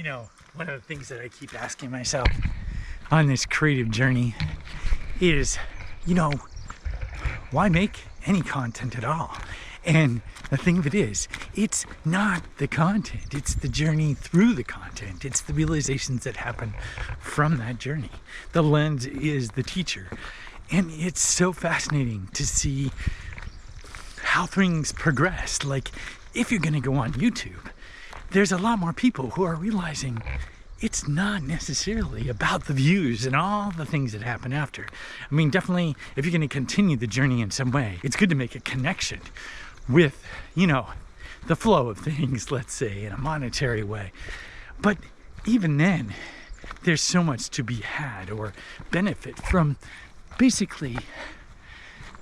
You know, one of the things that I keep asking myself on this creative journey is, you know, why make any content at all? And the thing of it is, it's not the content, it's the journey through the content. It's the realizations that happen from that journey. The lens is the teacher. And it's so fascinating to see how things progress. Like, if you're gonna go on YouTube, there's a lot more people who are realizing it's not necessarily about the views and all the things that happen after. I mean, definitely, if you're going to continue the journey in some way, it's good to make a connection with, you know, the flow of things, let's say, in a monetary way. But even then, there's so much to be had or benefit from basically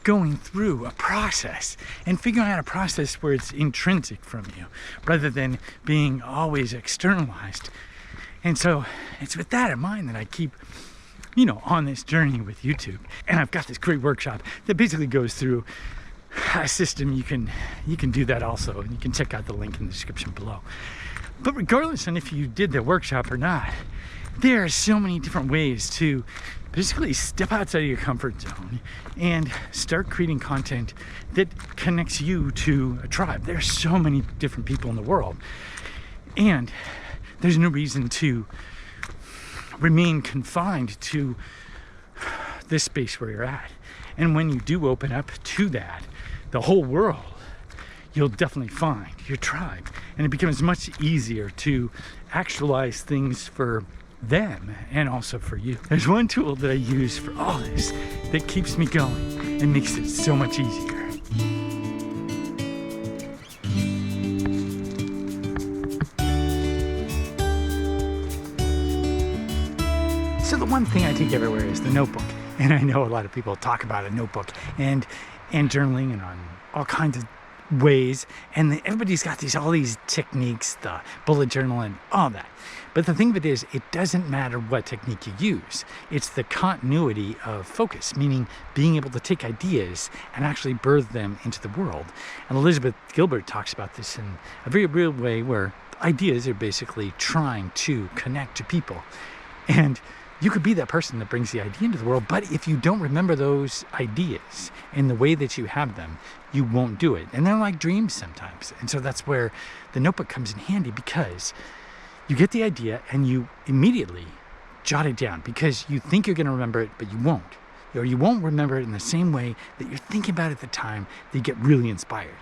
going through a process and figuring out a process where it's intrinsic from you rather than being always externalized. And so it's with that in mind that I keep, you know, on this journey with YouTube. And I've got this great workshop that basically goes through a system. You can do that also, and you can check out the link in the description below. But regardless on if you did the workshop or not, there are so many different ways to basically step outside of your comfort zone and start creating content that connects you to a tribe. There are so many different people in the world, and there's no reason to remain confined to this space where you're at. And when you do open up to that, the whole world, you'll definitely find your tribe, and it becomes much easier to actualize things for them and also for you. There's one tool that I use for all this that keeps me going and makes it so much easier. So the one thing I take everywhere is the notebook. And I know a lot of people talk about a notebook and journaling and on all kinds of ways, and everybody's got all these techniques, the bullet journal and all that. But the thing of it is, it doesn't matter what technique you use. It's the continuity of focus, meaning being able to take ideas and actually birth them into the world. And Elizabeth Gilbert talks about this in a very real way, where ideas are basically trying to connect to people. And you could be that person that brings the idea into the world, but if you don't remember those ideas in the way that you have them, you won't do it. And they're like dreams sometimes. And so that's where the notebook comes in handy, because you get the idea and you immediately jot it down, because you think you're going to remember it, but you won't. Or you won't remember it in the same way that you're thinking about it at the time that you get really inspired.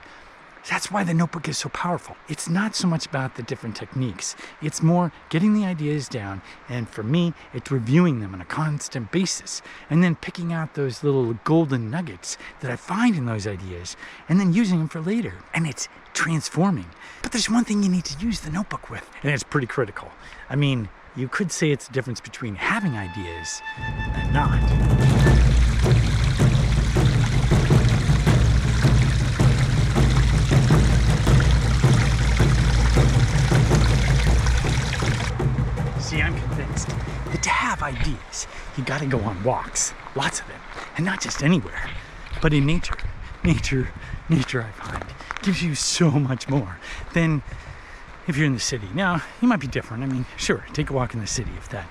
That's why the notebook is so powerful. It's not so much about the different techniques. It's more getting the ideas down, and for me, it's reviewing them on a constant basis, and then picking out those little golden nuggets that I find in those ideas, and then using them for later. And it's transforming. But there's one thing you need to use the notebook with, and it's pretty critical. I mean, you could say it's the difference between having ideas and not. See, I'm convinced that to have ideas, you gotta go on walks, lots of them, and not just anywhere, but in nature. Nature, I find, gives you so much more than if you're in the city. Now, you might be different. I mean, sure, take a walk in the city if that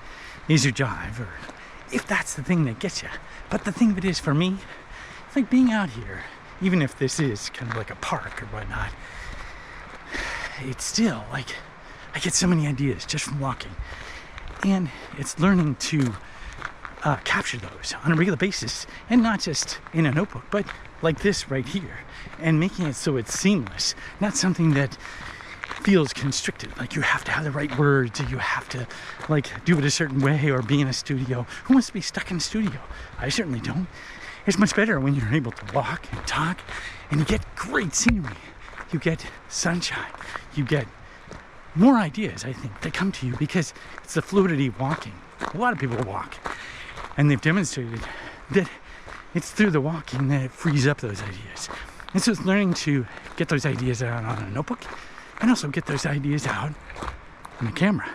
is your jive, or if that's the thing that gets you. But the thing of it is, for me, it's like being out here, even if this is kind of like a park or whatnot, it's still like, I get so many ideas just from walking. And it's learning to capture those on a regular basis, and not just in a notebook, but like this right here, and making it so it's seamless, not something that feels constricted, like you have to have the right words, or you have to like do it a certain way, or be in a studio. Who wants to be stuck in a studio? I certainly don't. It's much better when you're able to walk and talk, and you get great scenery, you get sunshine, you get more ideas, I think, that come to you, because it's the fluidity of walking. A lot of people walk, and they've demonstrated that it's through the walking that it frees up those ideas. And so it's learning to get those ideas out on a notebook, and also get those ideas out on the camera.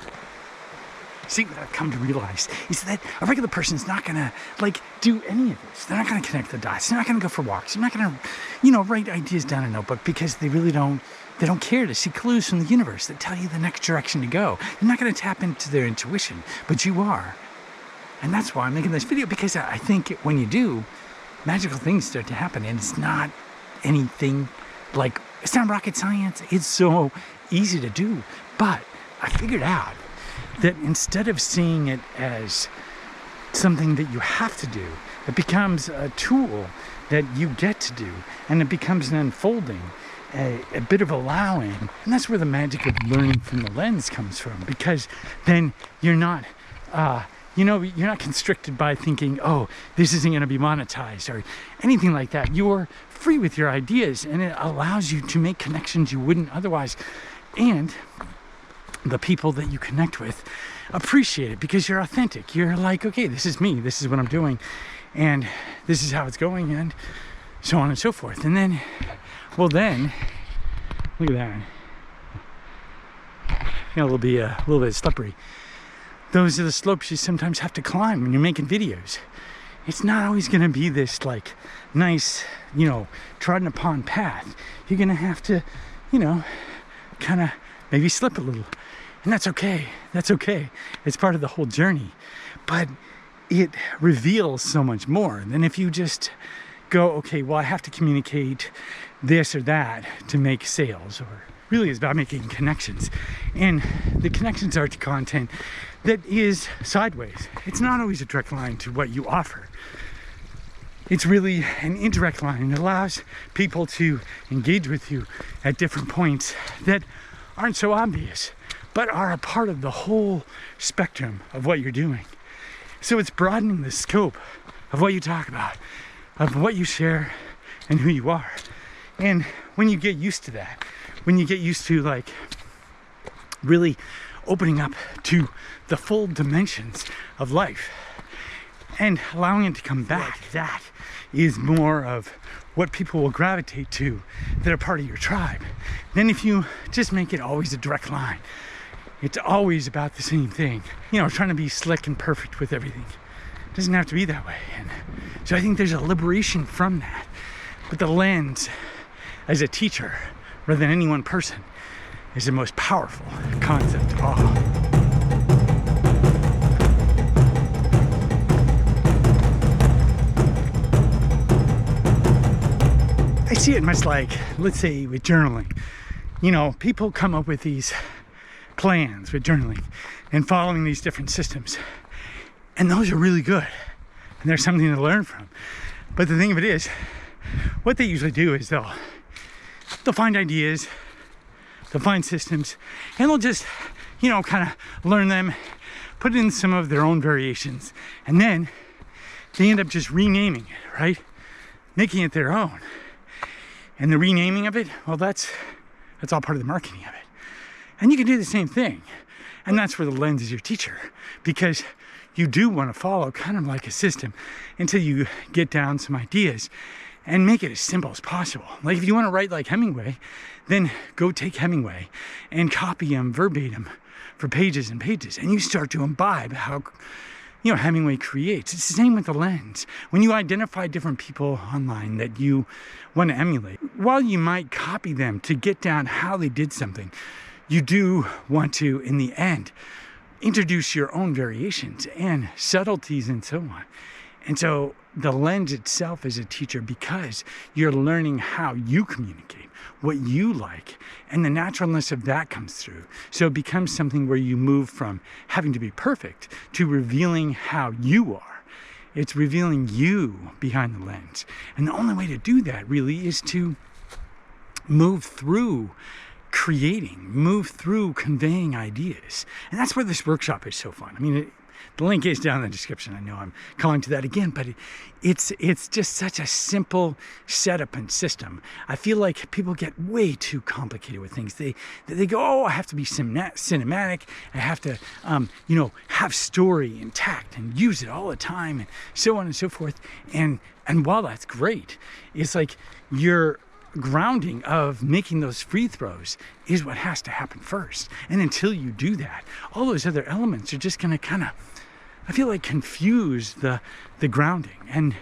see, what I've come to realize is that a regular person is not going to like do any of this. They're not going to connect the dots. They're not going to go for walks. They're not going to, write ideas down in a notebook because they really don't care to see clues from the universe that tell you the next direction to go. They're not going to tap into their intuition, but you are. And that's why I'm making this video, because I think when you do, magical things start to happen, and it's not anything like, it's not rocket science. It's so easy to do. But I figured out that instead of seeing it as something that you have to do, it becomes a tool that you get to do, and it becomes an unfolding, a bit of allowing. And that's where the magic of learning from the lens comes from, because then you're not you're not constricted by thinking, oh, this isn't going to be monetized or anything like that. You're free with your ideas, and it allows you to make connections you wouldn't otherwise. And the people that you connect with appreciate it because you're authentic. You're like, okay, this is me. This is what I'm doing. And this is how it's going, and so on and so forth. And then, look at that. It'll be a little bit slippery. Those are the slopes you sometimes have to climb when you're making videos. It's not always going to be this like nice, trodden upon path. You're going to have to, kind of maybe slip a little. And that's okay. That's okay. It's part of the whole journey. But it reveals so much more than if you just go, okay, well, I have to communicate this or that to make sales, or really is about making connections. And the connections are to content that is sideways. It's not always a direct line to what you offer. It's really an indirect line. It allows people to engage with you at different points that aren't so obvious, but are a part of the whole spectrum of what you're doing. So it's broadening the scope of what you talk about, of what you share, and who you are. And when you get used to that, when you get used to like really opening up to the full dimensions of life and allowing it to come back, that is more of what people will gravitate to that are part of your tribe. Then if you just make it always a direct line, it's always about the same thing, trying to be slick and perfect with everything. It doesn't have to be that way. And so I think there's a liberation from that. But the lens as a teacher, rather than any one person, is the most powerful concept of all. I see it much like, let's say, with journaling. People come up with these plans with journaling and following these different systems. And those are really good. And there's something to learn from. But the thing of it is, what they usually do is they'll find ideas, they'll find systems, and they'll just, kind of learn them, put in some of their own variations, and then they end up just renaming it, right? Making it their own. And the renaming of it, well, that's all part of the marketing of it. And you can do the same thing. And that's where the lens is your teacher, because you do want to follow kind of like a system until you get down some ideas and make it as simple as possible. Like if you want to write like Hemingway, then go take Hemingway and copy him verbatim for pages and pages, and you start to imbibe how Hemingway creates. It's the same with the lens. When you identify different people online that you want to emulate, while you might copy them to get down how they did something, you do want to, in the end, introduce your own variations and subtleties and so on. And so the lens itself is a teacher because you're learning how you communicate, what you like, and the naturalness of that comes through. So it becomes something where you move from having to be perfect to revealing how you are. It's revealing you behind the lens. And the only way to do that really is to move through creating, move through conveying ideas. And that's where this workshop is so fun. I mean, the link is down in the description. I know I'm calling to that again, but it's just such a simple setup and system. I feel like people get way too complicated with things. They go, oh, I have to be cinematic. I have to, have story intact and use it all the time, and so on and so forth. And while that's great, it's like you're grounding of making those free throws is what has to happen first. And until you do that, all those other elements are just going to kind of, I feel like, confuse the grounding and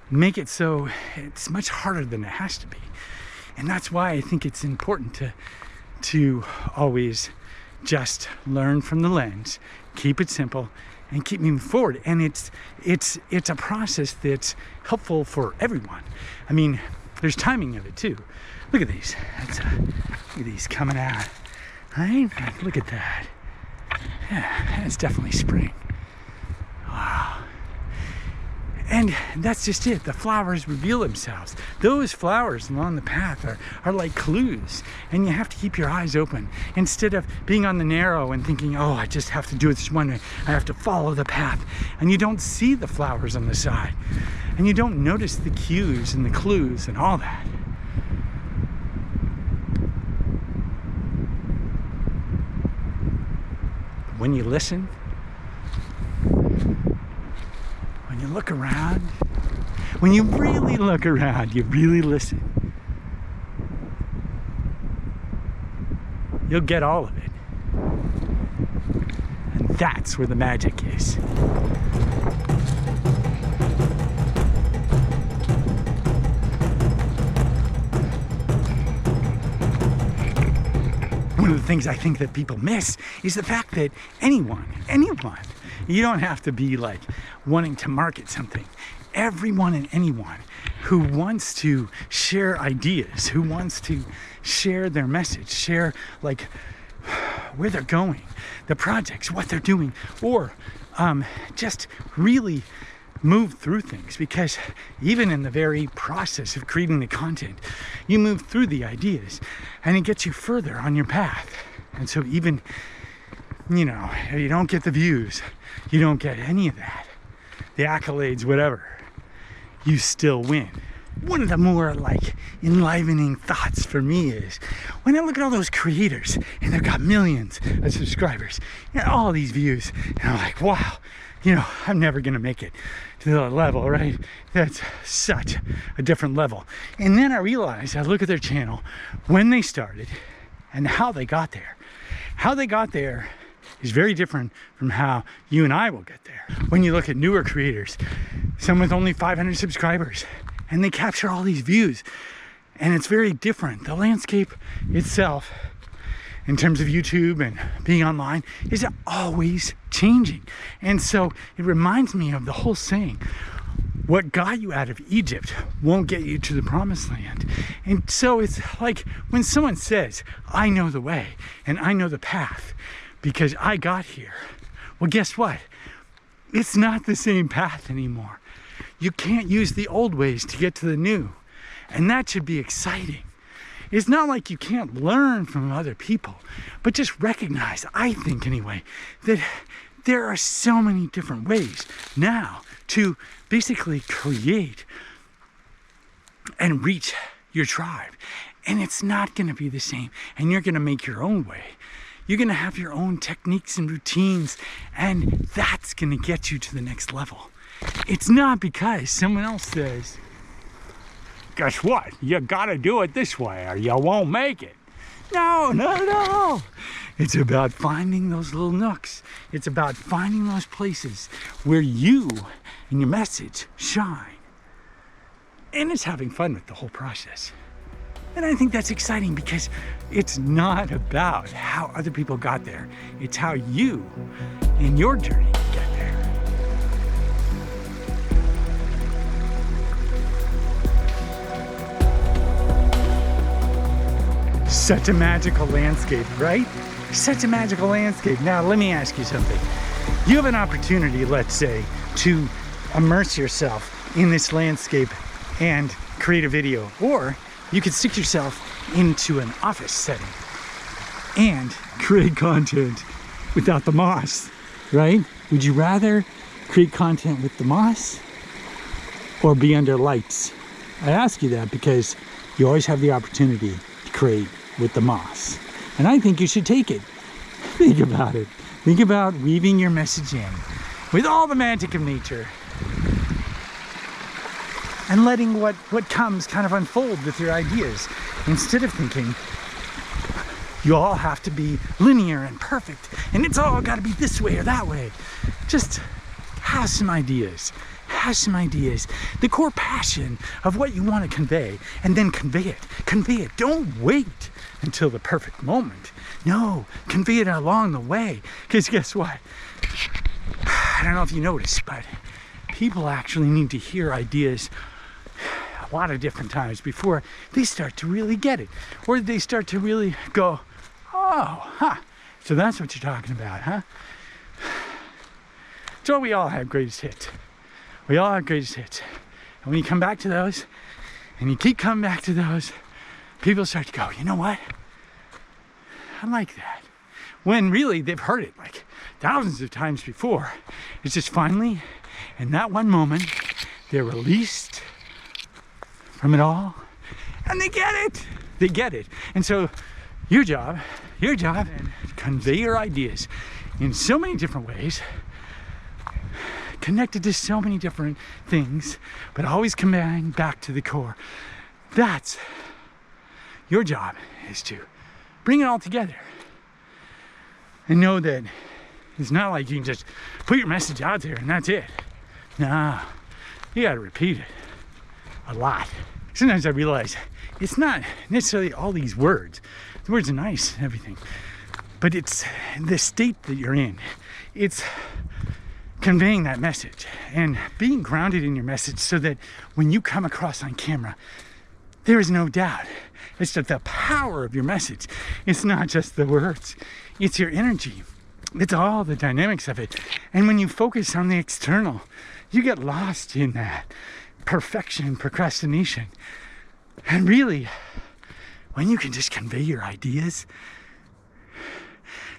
make it so it's much harder than it has to be. And that's why I think it's important to always just learn from the lens, keep it simple, and keep moving forward. And it's a process that's helpful for everyone. I mean, there's timing of it too. Look at these. Look at these coming out. Right? Look at that. Yeah, it's definitely spring. Wow. And that's just it. The flowers reveal themselves. Those flowers along the path are like clues. And you have to keep your eyes open. Instead of being on the narrow and thinking, oh, I just have to do it this one way. I have to follow the path. And you don't see the flowers on the side. And you don't notice the cues and the clues and all that. When you listen, when you look around, when you really look around, you really listen, you'll get all of it. And that's where the magic is. One of the things I think that people miss is the fact that anyone, you don't have to be like wanting to market something. Everyone and anyone who wants to share ideas, who wants to share their message, share like where they're going, the projects, what they're doing, or just really move through things, because even in the very process of creating the content, you move through the ideas and it gets you further on your path. And so even, you know, if you don't get the views, you don't get any of that, the accolades, whatever, you still win. One of the more like enlivening thoughts for me is when I look at all those creators and they've got millions of subscribers and all these views, and I'm like, wow, you know, I'm never gonna make it to that level, right? That's such a different level. And then I realize, I look at their channel, when they started and how they got there. How they got there is very different from how you and I will get there. When you look at newer creators, some with only 500 subscribers, and they capture all these views, and it's very different. The landscape itself, in terms of YouTube and being online, is always changing. And so it reminds me of the whole saying, what got you out of Egypt won't get you to the promised land. And so it's like when someone says, I know the way and I know the path because I got here. Well, guess what? It's not the same path anymore. You can't use the old ways to get to the new. And that should be exciting. It's not like you can't learn from other people, but just recognize, I think anyway, that there are so many different ways now to basically create and reach your tribe. And it's not going to be the same. And you're going to make your own way. You're going to have your own techniques and routines, and that's going to get you to the next level. It's not because someone else says, guess what? You gotta do it this way or you won't make it. No. It's about finding those little nooks. It's about finding those places where you and your message shine. And it's having fun with the whole process. And I think that's exciting because it's not about how other people got there. It's how you, in your journey, get there. Such a magical landscape, right? Such a magical landscape. Now, let me ask you something. You have an opportunity, let's say, to immerse yourself in this landscape and create a video, or you could stick yourself into an office setting and create content without the moss, right? Would you rather create content with the moss or be under lights? I ask you that because you always have the opportunity to create with the moss. And I think you should take it. Think about it. Think about weaving your message in with all the magic of nature and letting what comes kind of unfold with your ideas, instead of thinking you all have to be linear and perfect and it's all got to be this way or that way. Just have some ideas. Have some ideas, the core passion of what you want to convey, and then convey it. Convey it. Don't wait until the perfect moment. No, convey it along the way. Because guess what? I don't know if you noticed, but people actually need to hear ideas a lot of different times before they start to really get it, or they start to really go, oh, huh. So that's what you're talking about, huh? So we all have greatest hits. We all have greatest hits. And when you come back to those, and you keep coming back to those, people start to go, you know what? I like that. When really they've heard it like thousands of times before. It's just finally, in that one moment, they're released from it all, and they get it. They get it. And so your job, convey your ideas in so many different ways, connected to so many different things, but always coming back to the core. That's your job, is to bring it all together and know that it's not like you can just put your message out there and that's it. Nah, you gotta repeat it a lot. Sometimes I realize it's not necessarily all these words. The words are nice and everything, but it's the state that you're in. It's conveying that message and being grounded in your message so that when you come across on camera, there is no doubt. It's just the power of your message. It's not just the words, it's your energy. It's all the dynamics of it. And when you focus on the external, you get lost in that perfection, procrastination. And really, when you can just convey your ideas,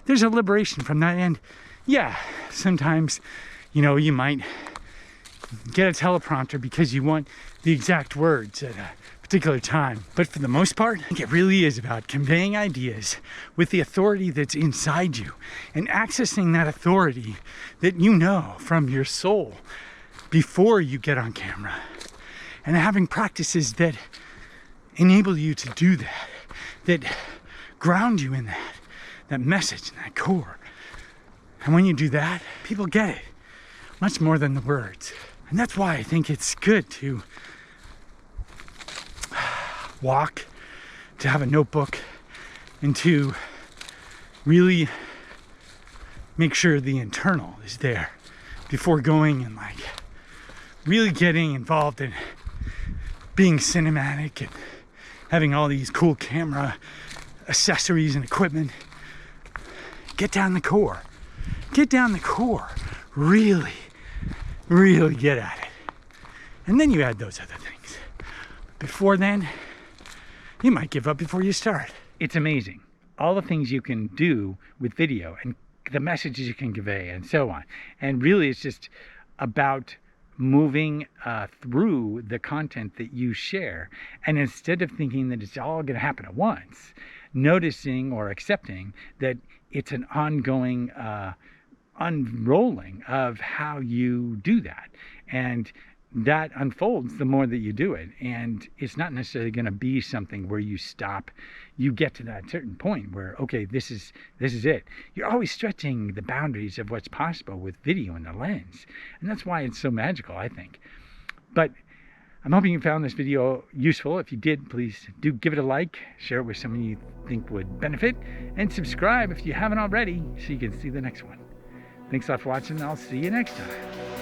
there's a liberation from that end. Yeah, sometimes, you might get a teleprompter because you want the exact words at a particular time. But for the most part, I think it really is about conveying ideas with the authority that's inside you and accessing that authority that you know from your soul before you get on camera, and having practices that enable you to do that, that ground you in that message and that core. And when you do that, people get it much more than the words. And that's why I think it's good to walk, to have a notebook, and to really make sure the internal is there before going and really getting involved in being cinematic and having all these cool camera accessories and equipment. Get down the core. Get down the core. Really get at it. And then you add those other things. Before then, you might give up before you start. It's amazing. All the things you can do with video and the messages you can convey and so on. And really it's just about moving through the content that you share. And instead of thinking that it's all going to happen at once, noticing or accepting that it's an ongoing unrolling of how you do that. And that unfolds the more that you do it. And it's not necessarily going to be something where you stop. You get to that certain point where, okay, this is it. You're always stretching the boundaries of what's possible with video and the lens. And that's why it's so magical, I think. But I'm hoping you found this video useful. If you did, please do give it a like, share it with someone you think would benefit, and subscribe if you haven't already so you can see the next one. Thanks a lot for watching, and I'll see you next time.